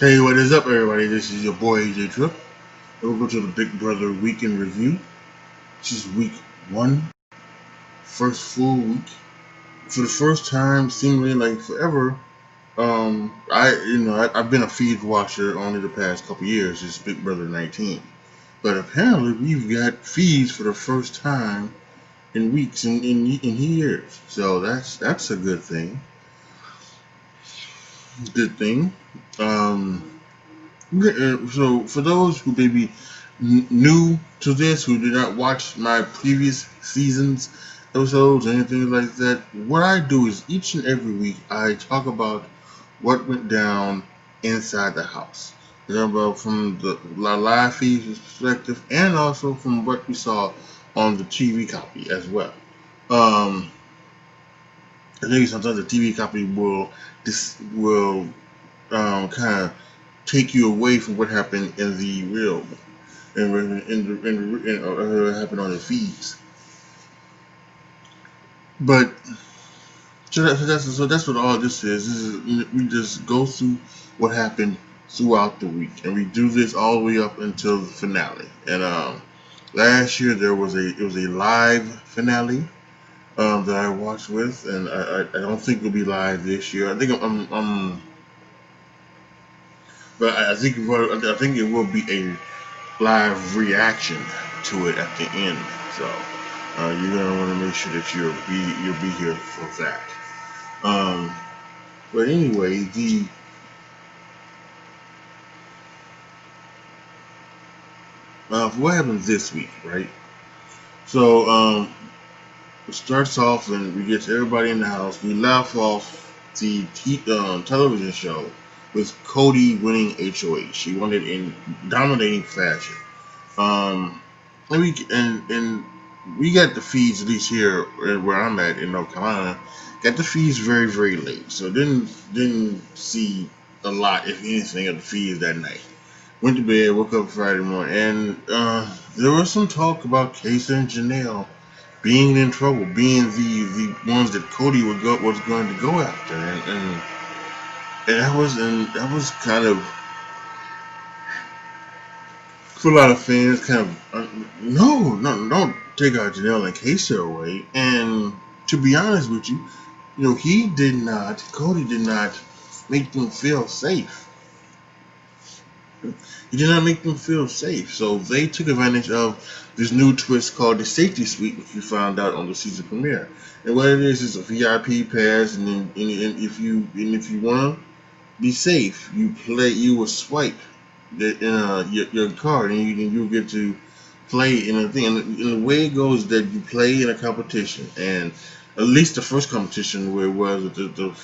Hey, what is up, everybody? This is your boy AJTRIP. Welcome to the Big Brother Weekend Review. This is week one, first full week. For the first time, seemingly like forever, I've been a feed watcher only the past couple years. It's Big Brother 19, but apparently we've got feeds for the first time in weeks in years. So that's a good thing. Good thing. Um, So, for those who may be new to this, who did not watch my previous seasons episodes or anything like that, what I do is each and every week I talk about what went down inside the house. About from the live feed perspective, and also from what we saw on the TV copy as well. Um, I think sometimes the TV copy will kind of take you away from what happened in the real what happened on the feeds. But so that's what all this is. We just go through what happened throughout the week, and we do this all the way up until the finale. And last year it was a live finale that I watched with, and I don't think it'll be live this year. I think but I think it will be a live reaction to it at the end. So you're gonna want to make sure that you'll be here for that. Um, but anyway, the what happens this week, right? So it starts off and we get to everybody in the house. We laugh off the television show with Cody winning HOH. She won it in dominating fashion. Um, and we got the feeds, at least here where I'm at in North Carolina, got the feeds very very late, so didn't see a lot, if anything, of the feeds that night. Went to bed, woke up Friday morning, and there was some talk about Kayla and Janelle being in trouble, being the ones that Cody was going to go after, and that was kind of, for a lot of fans, kind of no, don't take our Janelle and Kayla away. And to be honest with you, Cody did not make them feel safe. He did not make them feel safe. So they took advantage of this new twist called the safety suite, which we found out on the season premiere. And what it is a VIP pass, and if you want to be safe, you will swipe your card, and you get to play in a thing. And the way it goes is that you play in a competition, and at least the first competition where it was the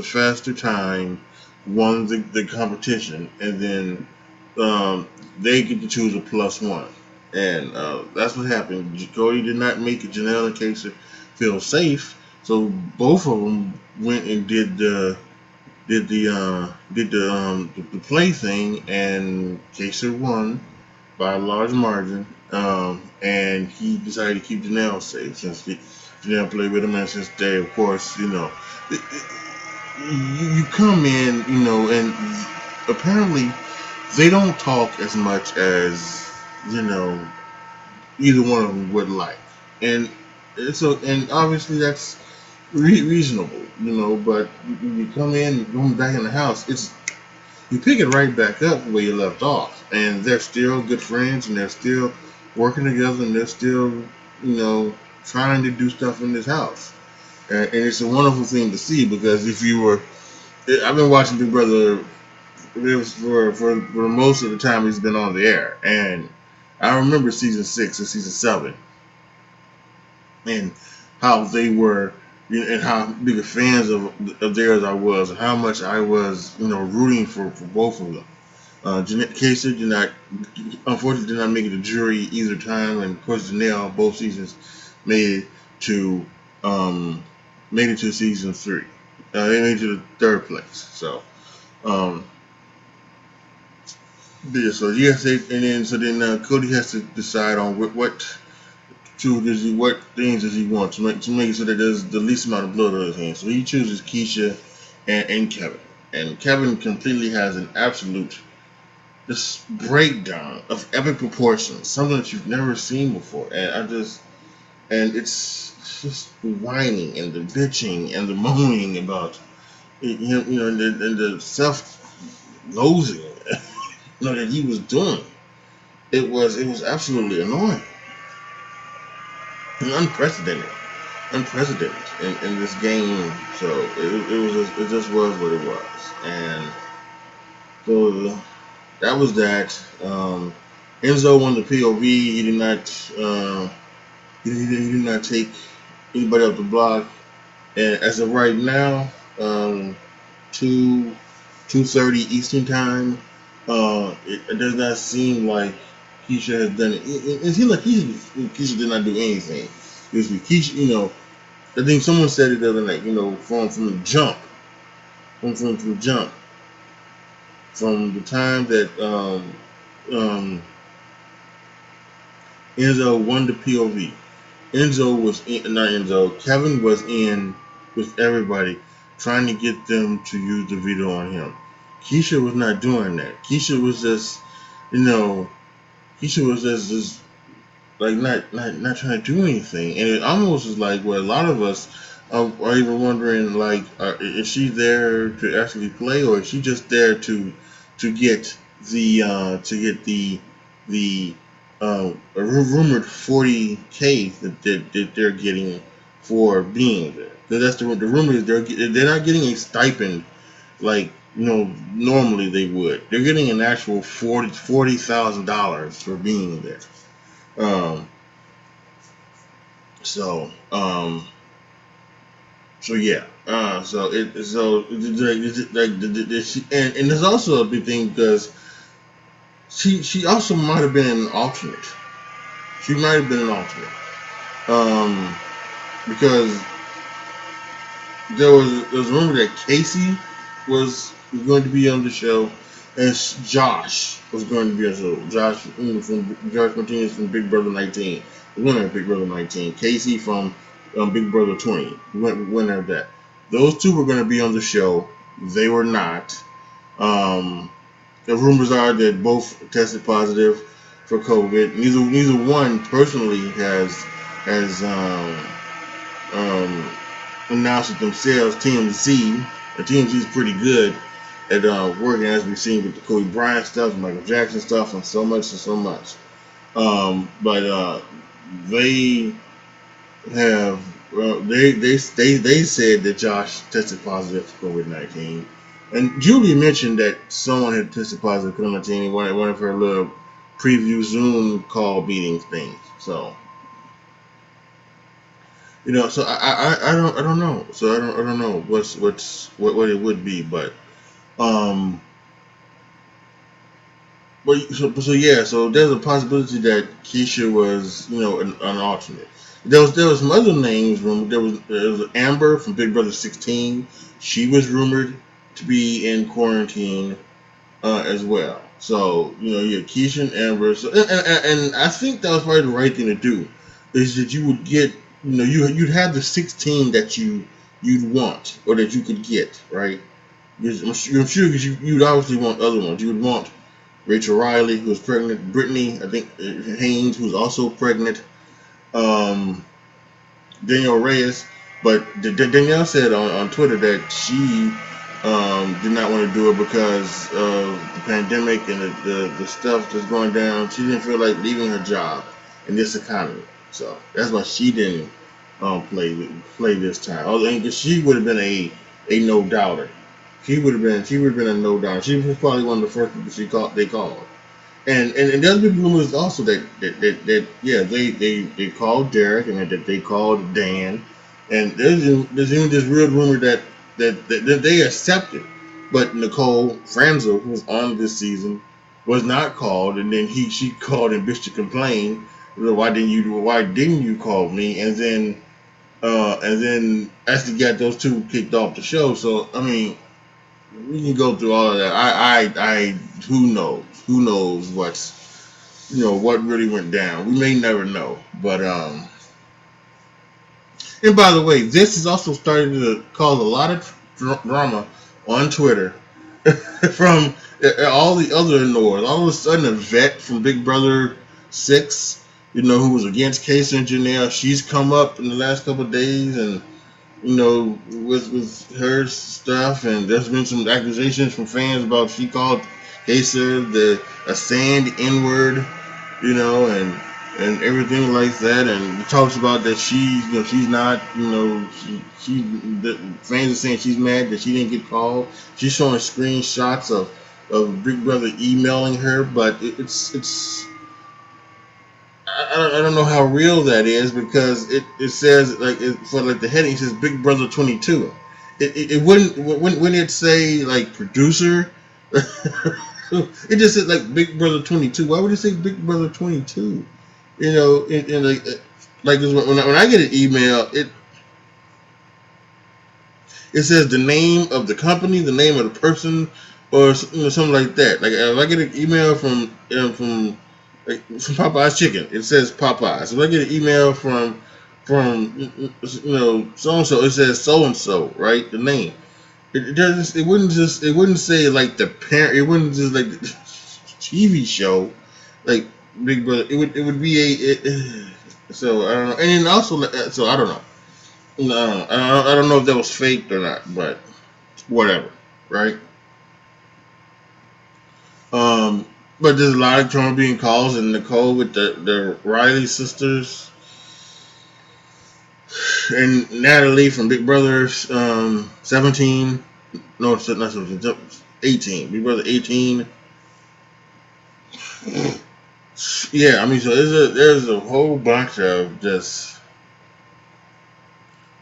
faster time won the competition, and then um, they get to choose a plus one, and that's what happened. Cody did not make Janelle and Casey feel safe, so both of them went and did the play thing, and Casey won by a large margin. And he decided to keep Janelle safe since Janelle played with him, and since they, of course, you come in, and apparently they don't talk as much as either one of them would like, and and obviously that's reasonable, But when you come in, going back in the house, you pick it right back up where you left off, and they're still good friends, and they're still working together, and they're still, trying to do stuff in this house, and it's a wonderful thing to see because I've been watching Big Brother for most of the time he's been on the air, and I remember season 6 and season 7, and how they were, and how big a fans of theirs I was, and how much I was, rooting for both of them. Casey unfortunately, did not make it to jury either time, and of course, Janelle both seasons made it to um, season 3. They made it to the third place. So, um, yeah, so yes, then Cody has to decide on what things does he want to make it so that there's the least amount of blood on his hands. So he chooses Keisha and Kevin. and Kevin completely has an absolute this breakdown of epic proportions, something that you've never seen before, and it's just whining and the bitching and the moaning about him, and the self-loathing, that he was doing. It was absolutely annoying and unprecedented in this game. So it just was what it was, and so that was that. Enzo won the POV. He did not. He did not take anybody up the block. And as of right now, 2:30 Eastern time, it does not seem like Keisha has done it. It seems like Keisha did not do anything. Keisha, I think someone said it the other night. From the jump, from the jump, from the time that Enzo won the POV. Kevin was in with everybody trying to get them to use the veto on him. Keisha was not doing that. Keisha was just like not trying to do anything. And it almost is like where a lot of us are even wondering, like, is she there to actually play, or is she just there to get the rumored 40K that they're getting for being there? Because that's the rumor is they're not getting a stipend like normally they would. They're getting an actual $40,000 for being there. Um, so so yeah. And there's also a big thing because she also might have been an alternate. She might have been an alternate. Because there was a rumor that Casey was going to be on the show, and Josh was going to be on the show. Josh Martinez from Big Brother 19, the winner of Big Brother 19. Casey from Big Brother 20, winner of that. Those two were going to be on the show. They were not. The rumors are that both tested positive for COVID. Neither one personally has announced it themselves. TMZ, TMZ is pretty good at working, as we've seen with the Kobe Bryant stuff, Michael Jackson stuff, and so much and so much. But they have they said that Josh tested positive for COVID-19, and Julie mentioned that someone had tested positive for COVID-19 in one of her little preview Zoom call meetings things. So so I don't know. So I don't know what it would be, um, so yeah. So there's a possibility that Keisha was an alternate. There was some other names rumored. There was Amber from Big Brother 16. She was rumored to be in quarantine as well. So Keisha and Amber. So and I think that was probably the right thing to do. Is that you would get you'd have the 16 that you'd want or that you could get, right? I'm sure because you'd obviously want other ones. You would want Rachel Riley, who was pregnant, Brittany, I think Haynes, who's also pregnant, um, Danielle Reyes. But Danielle said on Twitter that she did not want to do it because of the pandemic and the stuff that's going down. She didn't feel like leaving her job in this economy. So that's why she didn't play this time. Because she would have been a no doubter. She would have been a no doubter. She was probably one of the first people they called. And there's been rumors also that yeah they called Derek and that they called Dan, and there's even this real rumor that they accepted, but Nicole Franzel, who was on this season, was not called, and then she called and bitched to complain, why didn't you call me, and then actually got those two kicked off the show. So I mean, we can go through all of that. I who knows what really went down. We may never know. But and by the way, this is also starting to cause a lot of drama on Twitter from all the other North. All of a sudden, a vet from Big Brother 6, who was against Casey and Janelle, she's come up in the last couple of days, and with her stuff, and there's been some accusations from fans about she called Casey a sand N-word, and everything like that, and it talks about that she's not, the fans are saying she's mad that she didn't get called. She's showing screenshots of Big Brother emailing her, but it's I don't know how real that is, because it says for the heading, it says Big Brother 22. It wouldn't it say like producer? It just said like Big Brother 22. Why would it say Big Brother 22? And like when I get an email, it says the name of the company, the name of the person, or something like that. Like if I get an email from Popeye's Chicken, it says Popeyes. If I get an email from so and so, it says so and so, right? The name. It wouldn't say like the parent. It wouldn't just like the TV show, like Big Brother. It would be so I don't know. And then also, so I don't know. No, I don't know if that was faked or not, but whatever, right? Um, but there's a lot of drama being caused, and Nicole with the Riley sisters, and Natalie from Big Brother 17. No, it's not 17, 18. Big Brother 18. Yeah, I mean, so there's a whole bunch of just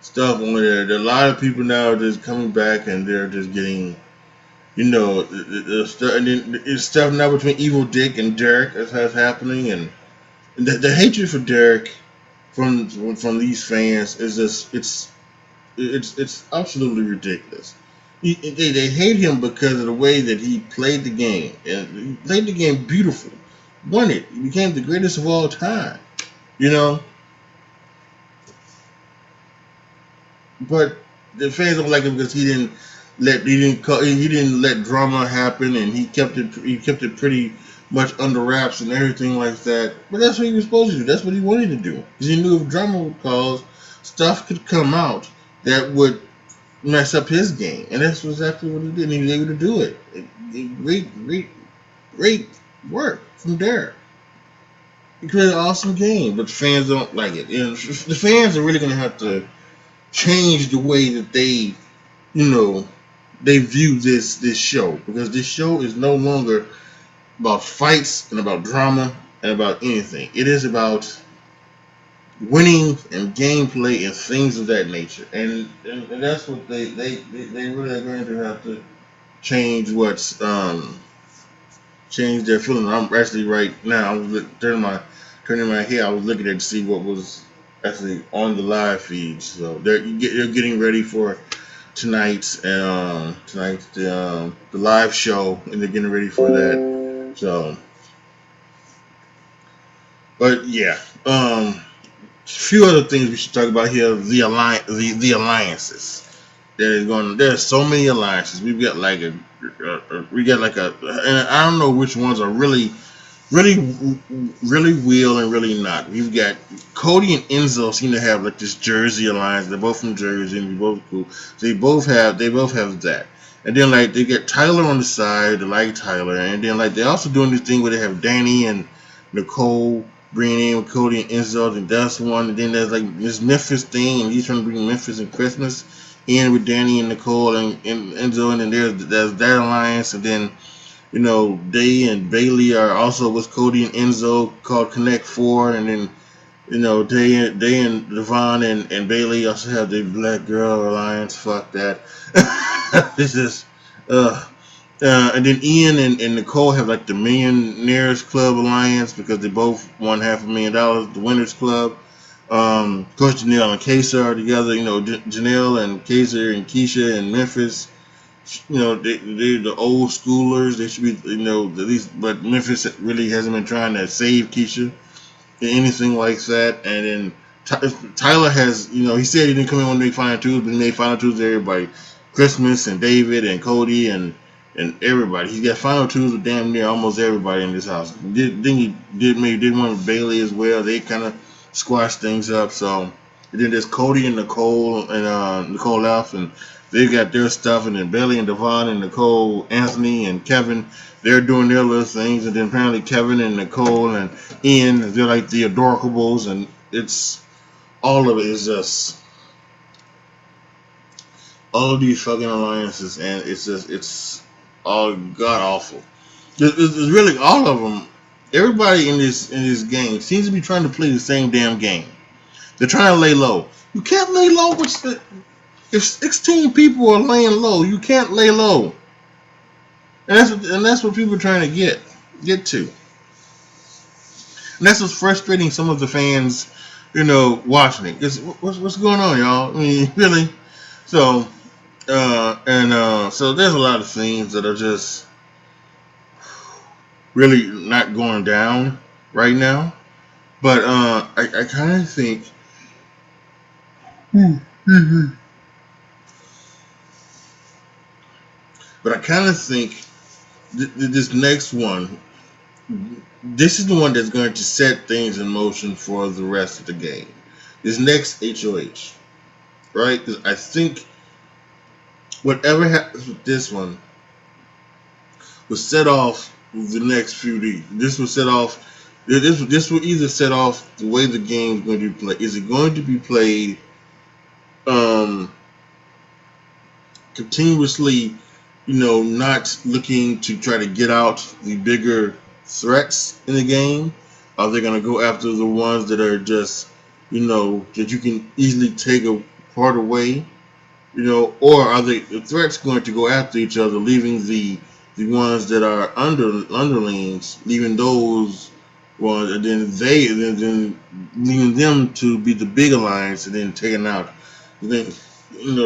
stuff on there. There are a lot of people now just coming back, and they're just getting, the stuff, and then it's stuff now between Evil Dick and Derek that's happening, and the hatred for Derek from these fans is just it's absolutely ridiculous. They hate him because of the way that he played the game, and he played the game beautiful, won it, he became the greatest of all time, you know. But the fans don't like him because he didn't let drama happen, and he kept it pretty much under wraps and everything like that. But that's what he was supposed to do. That's what he wanted to do, because he knew if drama would cause, stuff could come out that would mess up his game, and that's exactly what he did. And he was able to do it. Great work from Derek. He created an awesome game, but the fans don't like it. The fans are really going to have to change the way that you know, they view this show, because this show is no longer about fights and about drama and about anything. It is about winning and gameplay and things of that nature, and that's what they really are going to have to change change their feeling. I'm actually right now. I was turning my head. I was looking at to see what was actually on the live feed. So they're getting ready for tonight's the live show, and they're getting ready for that. So, but yeah, few other things we should talk about here. The alliances. There's so many alliances. We've got like we got like and I don't know which ones are really, really will and really not. We've got Cody and Enzo seem to have like this Jersey alliance. They're both from Jersey, and we're both cool. So they both have that. And then like they get Tyler on the side, they like Tyler, and then like they're also doing this thing where they have Danny and Nicole bringing in Cody and Enzo, and that's one. And then there's like this Memphis thing, and he's trying to bring Memphis and Christmas in with Danny and Nicole and Enzo, and then there's that alliance, and then Day and Bailey are also with Cody and Enzo called Connect Four, and then Day and Devon and Bailey also have the Black Girl Alliance. Fuck that. This is and then Ian and Nicole have like the Millionaires Club Alliance, because they both won $500,000, the Winners Club. Of course, Janelle and Kaysa are together. Janelle and Kaysa and Keisha and Memphis. They're the old schoolers. They should be, at least. But Memphis really hasn't been trying to save Keisha or anything like that. And then Tyler has, he said he didn't come in when they make Final Twos, but he made Final Twos to everybody. Christmas and David and Cody and and everybody. He's got final twos with damn near almost everybody in this house. Then he did one with Bailey as well. They kind of squashed things up. So and then there's Cody and Nicole and Nicole F. and they've got their stuff. And then Bailey and Devon and Nicole, Anthony and Kevin, they're doing their little things. And then apparently Kevin and Nicole and Ian, they're like the Adorables, and it's all of it is just all of these fucking alliances, and it's all god awful. It's really all of them. Everybody in this game seems to be trying to play the same damn game. They're trying to lay low. You can't lay low. If 16 people are laying low, you can't lay low, and that's what people are trying to get to. And that's what's frustrating some of the fans, watching it. What's going on, y'all? I mean, really. So so there's a lot of things that are just really not going down right now. But I kind of think, but I kind of think this next one, this is the one that's going to set things in motion for the rest of the game. This next HOH, right? Because I think whatever happens with this one will set off the next few days. This will set off. This will either set off the way the game is going to be played. Is it going to be played um, continuously, not looking to try to get out the bigger threats in the game? Are they going to go after the ones that are just, that you can easily take a part away? Or are the threats going to go after each other, leaving the ones that are underlings, leaving those ones, and then leaving them to be the big alliance, and then then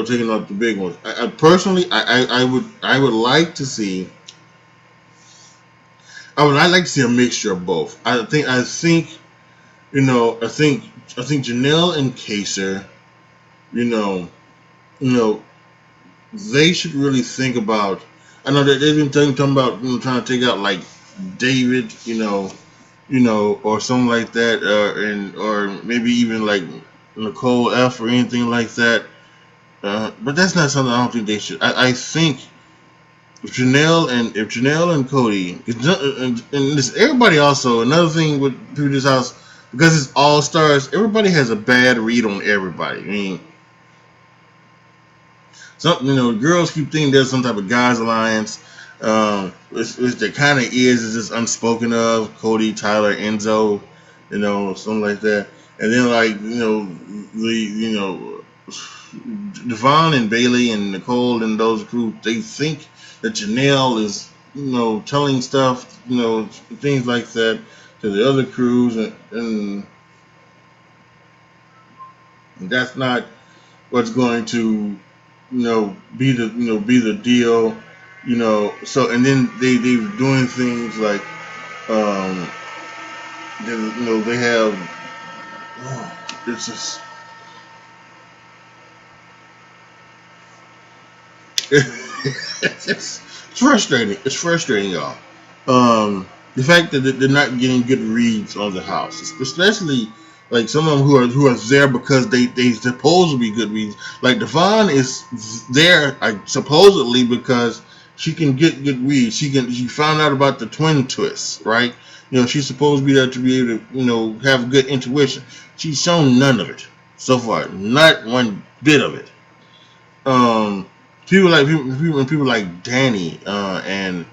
taking out the big ones. I personally, I would like to see. I'd like to see a mixture of both. I think Janelle and Kaser, you know, you know, they should really think about. I know that they've been talking about trying to take out like David, or something like that, and or maybe even like Nicole F or anything like that. But that's not something I don't think they should. I think if Janelle and Cody, and this, everybody also another thing with people in this house, because it's all stars. Everybody has a bad read on everybody. I mean, girls keep thinking there's some type of guys alliance, which there kind of is just unspoken of. Cody, Tyler, Enzo, something like that. And then like Devon and Bailey and Nicole and those groups, they think that Janelle is telling stuff, things like that to the other crews, and that's not what's going to be the deal, so and then they doing things like um they have it's just it's frustrating. It's frustrating, y'all. The fact that they're not getting good reads on the house, especially like some of them who are there because they supposed to be good reads. Like Devon is there, supposedly because she can get good reads. She found out about the twin twists, right? She's supposed to be there to be able to have good intuition. She's shown none of it so far, not one bit of it. um people like Danny, and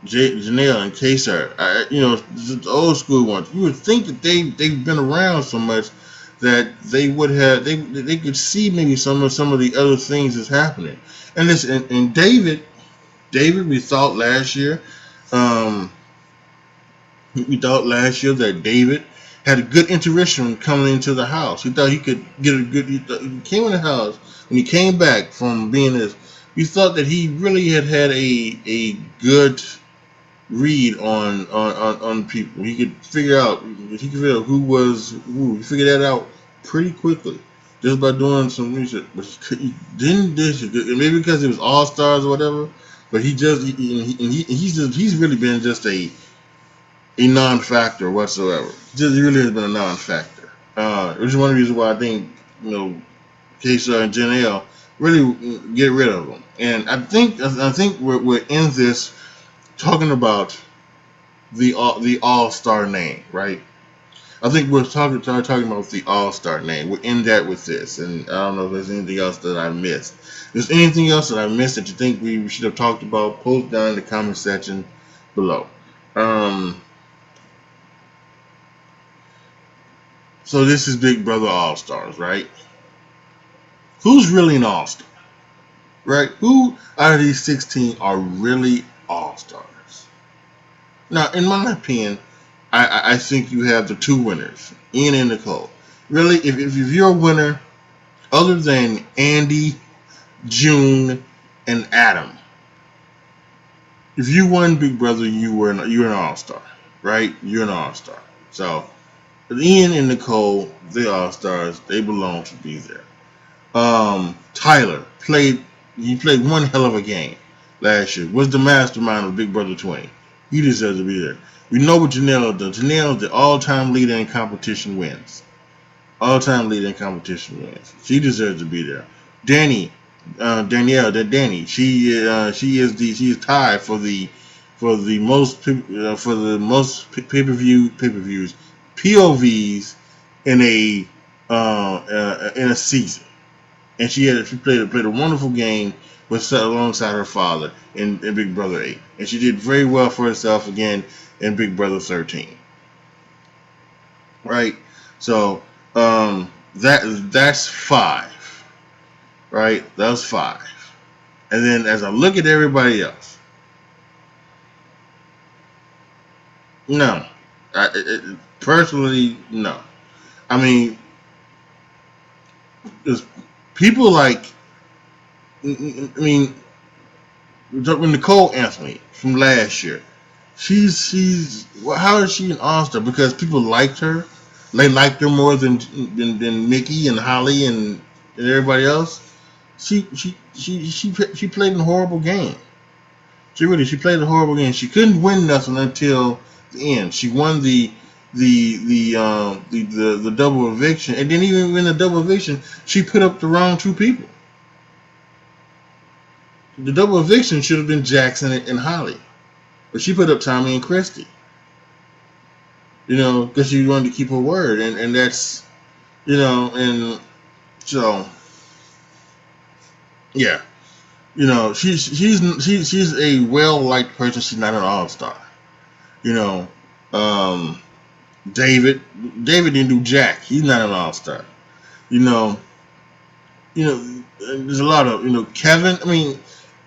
Janelle and Kaysar, the old school ones. You would think that they've been around so much that they would have they could see maybe some of the other things that's happening. And this and David, we thought last year, um that David had a good intuition coming into the house. He thought he could get a good. He came in the house and he came back from being this. You thought that he really had a good read on people. He could figure out who was who. He figured that out pretty quickly. just by doing some research. But he didn't dish it. Maybe because it was All Stars or whatever. But he's really been just a non-factor whatsoever. Just really has been a non-factor. Which is one of the reasons why I think Kesha and Janelle really get rid of them. And I think we're in this talking about the All Star name, right? I think we're talking about the All Star name. We're in that with this, and I don't know if there's anything else that I missed. If there's anything else that I missed that you think we should have talked about, post down in the comment section below. Um, so this is Big Brother All Stars, right? Who's really an All Star, right? Who out of these 16 are really All Stars? Now, in my opinion, I think you have the two winners, Ian and Nicole. Really, if you're a winner, other than Andy, June, and Adam, if you won Big Brother, you're an All Star, right? You're an All Star. So Ian and Nicole, they're All Stars. They belong to be there. Tyler played one hell of a game last year. Was the mastermind of Big Brother 20. He deserves to be there. We know what Janelle does. Janelle is the all-time leader in competition wins. All-time leader in competition wins. She deserves to be there. Danny. She is tied for the most pay-per-views POVs in a season. And she played a wonderful game alongside her father in Big Brother 8, and she did very well for herself again in Big Brother 13. Right, so that's 5. Right, that's 5. And then as I look at everybody else, no, personally, no. I mean, there's people like, I mean, when Nicole Anthony from last year, how is she an all-star? Because people liked her. They liked her more than Mickey and Holly and everybody else. She played a horrible game. She played a horrible game. She couldn't win nothing until the end. She won the double eviction, and then even in the double eviction, she put up the wrong two people. The double eviction should have been Jackson and Holly, but she put up Tommy and Christy. Because she wanted to keep her word, and that's, and so, yeah, she's a well liked person. She's not an all star. You know, um, David didn't do jack. He's not an all star. You know, there's a lot of Kevin. I mean,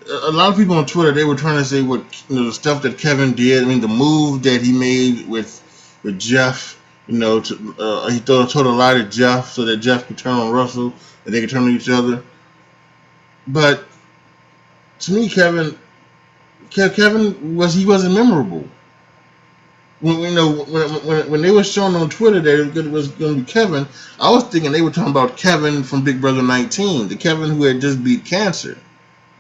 a lot of people on Twitter, they were trying to say what the stuff that Kevin did. I mean, the move that he made with Jeff. He told a lie to Jeff so that Jeff could turn on Russell and they could turn on each other. But to me, Kevin wasn't memorable. When they were showing on Twitter that it was going to be Kevin, I was thinking they were talking about Kevin from Big Brother 19, the Kevin who had just beat cancer,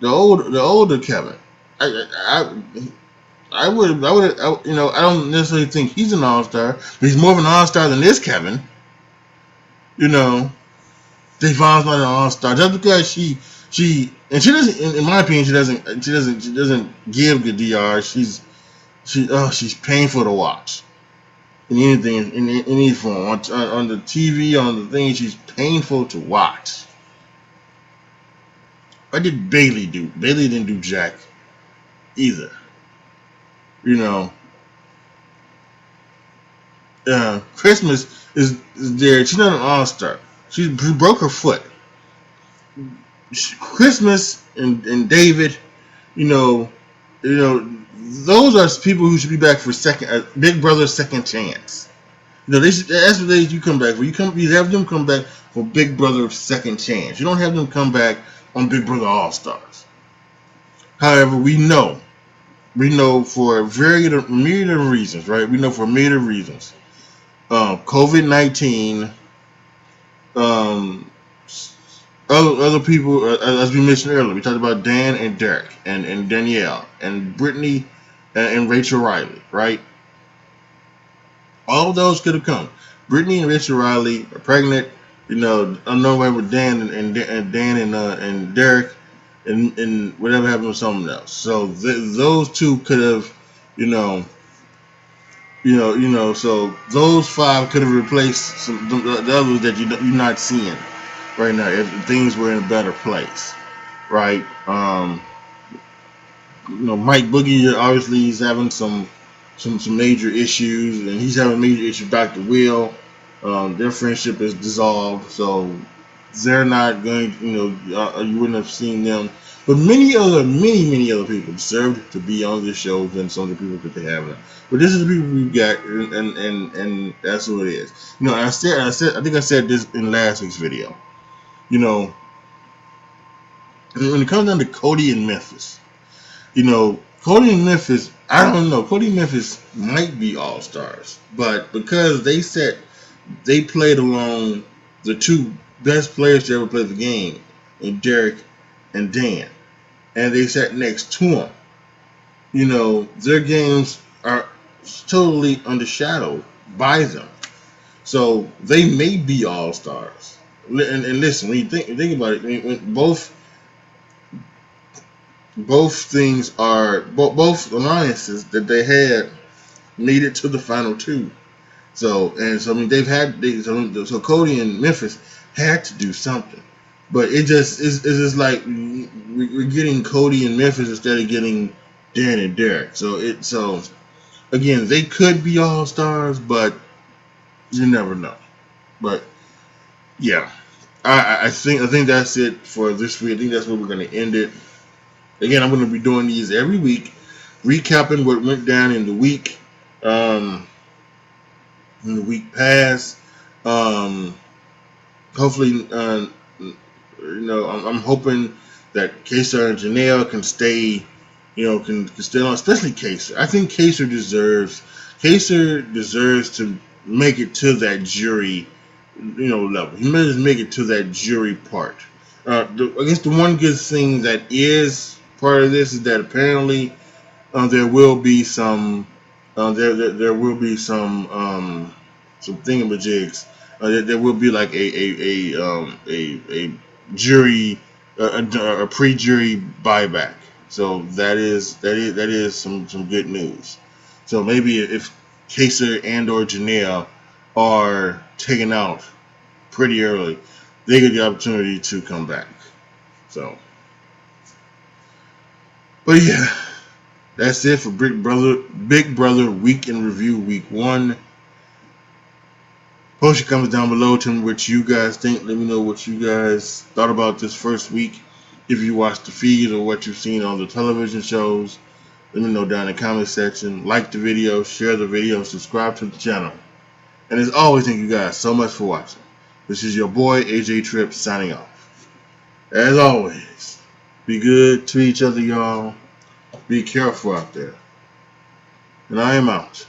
the older Kevin. I don't necessarily think he's an all-star, but he's more of an all-star than this Kevin. Devon's not an all-star just because she doesn't. In my opinion, she doesn't give the DR. She's painful to watch. In anything, in any form, on the TV, on the thing, she's painful to watch. What did Bailey do? Bailey didn't do jack either. Christmas is there. She's not an all-star. She broke her foot. Christmas and David, those are people who should be back for Big Brother's second chance. That's what you come back for. You have them come back for Big Brother's second chance. You don't have them come back on Big Brother All Stars. However, we know for a myriad of reasons, right? We know for a myriad of reasons. COVID-19, other people, as we mentioned earlier, we talked about Dan and Derek and Danielle and Brittany and Rachel Riley, right? All of those could have come. Brittany and Rachel Riley are pregnant. You know, unknown way with Dan and Dan and Derek, and whatever happened with someone else. So those two could have, you know, So those five could have replaced the others that you're not seeing right now if things were in a better place, right? Mike Boogie obviously he's having some major issues, and he's having major issues with Dr. Will. Their friendship is dissolved, so they're not going. You wouldn't have seen them. But many other people deserved to be on this show than some of the people that they have now. But this is the people we've got, and that's what it is. I think I said this in last week's video. You know, when it comes down to Cody and Memphis, Cody and Memphis, I don't know. Cody and Memphis might be all stars, but because they played along the two best players to ever play the game, in Derek and Dan, and they sat next to them. Their games are totally undershadowed by them, so they may be all stars. And listen, when you think about it, when both alliances that they had made it to the final two. So I mean so Cody and Memphis had to do something, but it's just like we're getting Cody and Memphis instead of getting Dan and Derek. So again, they could be all stars, but you never know. But yeah, I think that's it for this week. I think that's where we're going to end it. Again, I'm going to be doing these every week, recapping what went down in the week. Um, in the week past. Um, Hopefully, I'm hoping that Kaser and Janelle can stay, can stay on, especially Kaser. I think Kaser deserves to make it to that jury, level. He must make it to that jury part. I guess the one good thing that is part of this is that apparently there will be there will be some thingamajigs. There will be like a jury a pre-jury buyback. So that is some good news. So maybe if Kaser and or Janelle are taken out pretty early, they get the opportunity to come back. So, but yeah, that's it for Big Brother Week in Review Week 1. Post your comments down below. Tell me what you guys think. Let me know what you guys thought about this first week. If you watched the feed or what you've seen on the television shows, let me know down in the comment section. Like the video, share the video, subscribe to the channel. And as always, thank you guys so much for watching. This is your boy AJTRIP signing off. As always, be good to each other, y'all. Be careful out there. And I am out.